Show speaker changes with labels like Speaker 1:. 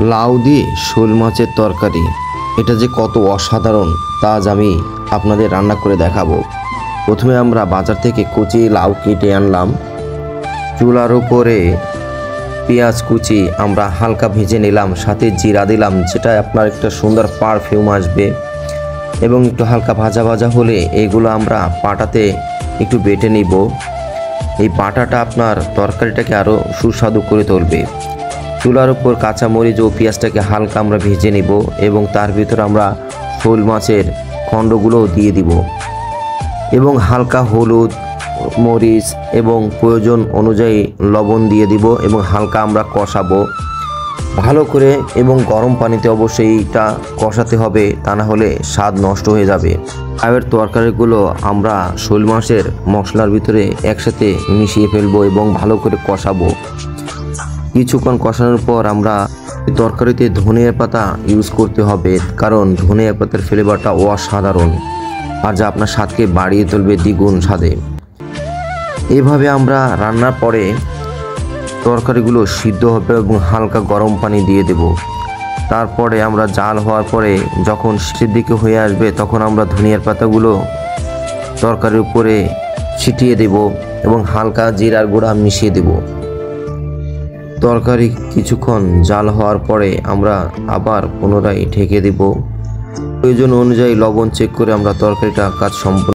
Speaker 1: লাউ দিয়ে শোল মাছের তরকারি, এটা যে কত অসাধারণ তা আজ আমি আপনাদের রান্না করে দেখাবো। প্রথমে আমরা বাজার থেকে কচি লাউ কেটে আনলাম। চুলার উপরে পেঁয়াজ কুচি আমরা হালকা ভেজে নিলাম, সাথে জিরা দিলাম, যেটা আপনার একটা সুন্দর পারফিউম আসবে। এবং একটু হালকা ভাজা ভাজা হলে এইগুলো আমরা পাটাতে একটু বেটে নিব। এই পাটাটা আপনার তরকারিটাকে আরও সুস্বাদু করে তুলবে। চুলার উপর কাঁচামরিচ ও পেঁয়াজটাকে হালকা আমরা ভেজে নেব এবং তার ভিতর আমরা শোল মাছের খণ্ডগুলো দিয়ে দিব এবং হালকা হলুদ, মরিচ এবং প্রয়োজন অনুযায়ী লবণ দিয়ে দিব এবং হালকা আমরা কষাবো ভালো করে। এবং গরম পানিতে অবশ্যই এটা কষাতে হবে, তা না হলে স্বাদ নষ্ট হয়ে যাবে। লাউয়ের তরকারিগুলো আমরা শোল মাছের মশলার ভিতরে একসাথে মিশিয়ে ফেলবো এবং ভালো করে কষাবো। কিছুক্ষণ কষানোর পর আমরা তরকারিতে ধনিয়া পাতা ইউজ করতে হবে, কারণ ধনিয়া পাতার ফ্লেভারটা অসাধারণ আর যা আপনার স্বাদকে বাড়িয়ে তুলবে দ্বিগুণ স্বাদে। এভাবে আমরা রান্নার পরে তরকারিগুলো সিদ্ধ হবে এবং হালকা গরম পানি দিয়ে দেব। তারপরে আমরা জাল হওয়ার পরে যখন শেষের দিকে হয়ে আসবে তখন আমরা ধনিয়ার পাতাগুলো তরকারির উপরে ছিটিয়ে দেব এবং হালকা জিরার গুঁড়া মিশিয়ে দেব। তরকারি কিছুক্ষণ জাল হওয়ার পরে আমরা আবার পুনরায় ঢেকে দেব। প্রয়োজন অনুযায়ী লবণ চেক করে আমরা তরকারিটা কাজ সম্পূর্ণ